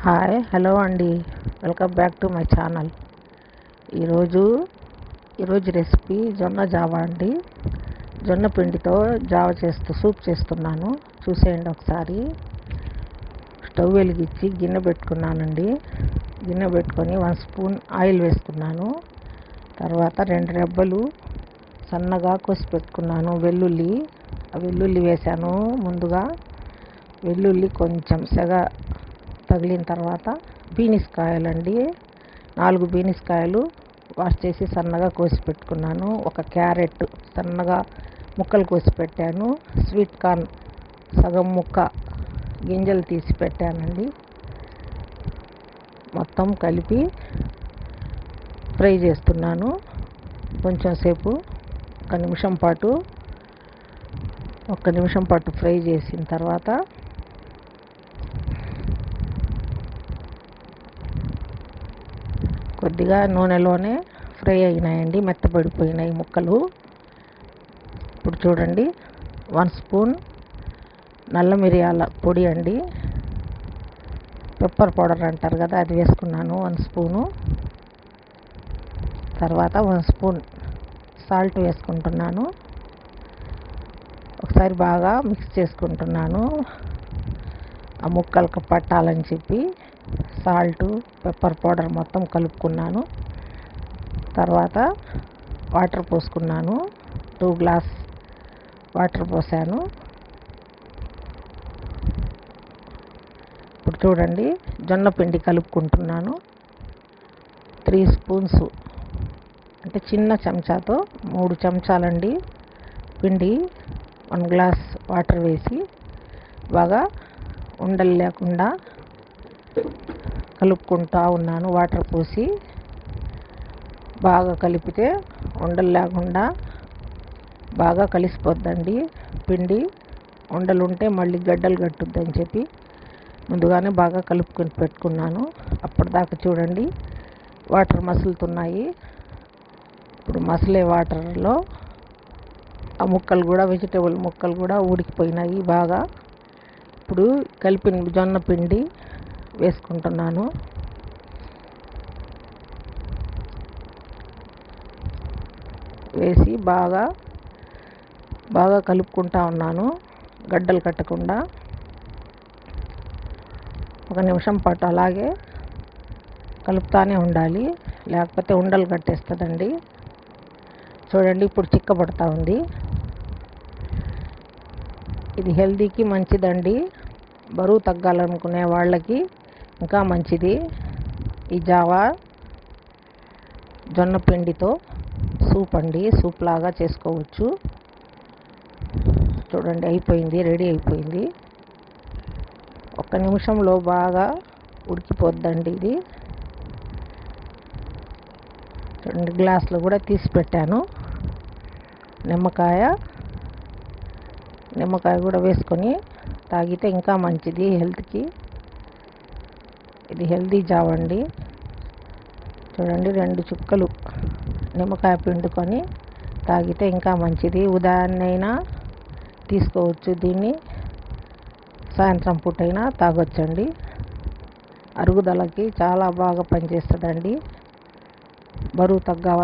Hi hello అండి, welcome back to my channel. ఈరోజు recipe జొన్న జావా అండి. జొన్న పిండితో జావ సూప్ చేస్తున్నాను, చూసేయండి ఒకసారి. స్టవ్ వెలిగించి గిన్నె పెట్టుకున్నానండి. గిన్నె పెట్టుకొని 1 స్పూన్ ఆయిల్ వేసుకున్నాను. తర్వాత 2 రెబ్బలు సన్నగా కోసి పెట్టుకున్నాను వెల్లుల్లి వేసాను. ముందుగా వెల్లుల్లి కొంచెం సెగ తగిలిన తర్వాత బీనిస్ కాయలండి, 4 బీనిస్ కాయలు వాష్ చేసి సన్నగా కోసి పెట్టుకున్నాను. ఒక క్యారెట్ సన్నగా ముక్కలు కోసి పెట్టాను. స్వీట్ కార్న్ సగం ముక్క గింజలు తీసి పెట్టానండి. మొత్తం కలిపి ఫ్రై చేస్తున్నాను. కొంచెం సేపు ఒక నిమిషం పాటు ఫ్రై చేసిన తర్వాత కొద్దిగా నూనెలోనే ఫ్రై అయినాయండి, మెత్తబడిపోయినాయి ముక్కలు. ఇప్పుడు చూడండి, 1 స్పూన్ నల్ల మిరియాల పొడి అండి, పెప్పర్ పౌడర్ అంటారు కదా, అది వేసుకున్నాను 1 స్పూను. తర్వాత 1 స్పూన్ సాల్ట్ వేసుకుంటున్నాను. ఒకసారి బాగా మిక్స్ చేసుకుంటున్నాను, ఆ ముక్కలకు పట్టాలని చెప్పి. సాల్టు, పెప్పర్ పౌడర్ మొత్తం కలుపుకున్నాను. తర్వాత వాటర్ పోసుకున్నాను, 2 గ్లాస్ వాటర్ పోసాను. ఇప్పుడు చూడండి, జొన్న పిండి కలుపుకుంటున్నాను. 3 స్పూన్స్ అంటే చిన్న చెంచాతో 3 చెంచాలండి పిండి 1 గ్లాస్ వాటర్ వేసి బాగా ఉండలు లేకుండా కలుపుకుంటూ ఉన్నాను. వాటర్ పోసి బాగా కలిపితే ఉండలు లేకుండా బాగా కలిసిపోద్దండి పిండి. ఉండలు ఉంటే మళ్ళీ గడ్డలు కట్టుద్దని చెప్పి ముందుగానే బాగా కలుపుకొని పెట్టుకున్నాను. అప్పటిదాకా చూడండి, వాటర్ మసులుతున్నాయి. ఇప్పుడు మసలే వాటర్లో ఆ ముక్కలు కూడా, వెజిటేబుల్ ముక్కలు కూడా ఉడికిపోయినాయి బాగా. ఇప్పుడు కలిపిన జొన్న పిండి వేసుకుంటున్నాను. వేసి బాగా కలుపుకుంటా ఉన్నాను, గడ్డలు కట్టకుండా. 1 నిమిషం పాటు అలాగే కలుపుతానే ఉండాలి, లేకపోతే ఉండలు కట్టేస్తుందండి. చూడండి, ఇప్పుడు చిక్కబడతా ఉంది. ఇది హెల్తీకి మంచిదండి, బరువు తగ్గాలనుకునే వాళ్ళకి ఇంకా మంచిది. ఈ జావా జొన్న పిండితో సూప్ అండి, సూప్ లాగా చేసుకోవచ్చు. చూడండి, అయిపోయింది, రెడీ అయిపోయింది. 1 నిమిషంలో బాగా ఉడికిపోద్దండి ఇది. చూడండి, గ్లాసులో కూడా తీసి పెట్టాను. నిమ్మకాయ కూడా వేసుకొని తాగితే ఇంకా మంచిది హెల్త్కి. ఇది హెల్తీ జావ అండి. చూడండి, 2 చుక్కలు నిమ్మకాయ పిండుకొని తాగితే ఇంకా మంచిది. ఉదయాన్నైనా తీసుకోవచ్చు దీన్ని, సాయంత్రం పూటైనా తాగొచ్చండి. అరుగుదలకి చాలా బాగా పనిచేస్తుందండి, బరువు తగ్గాల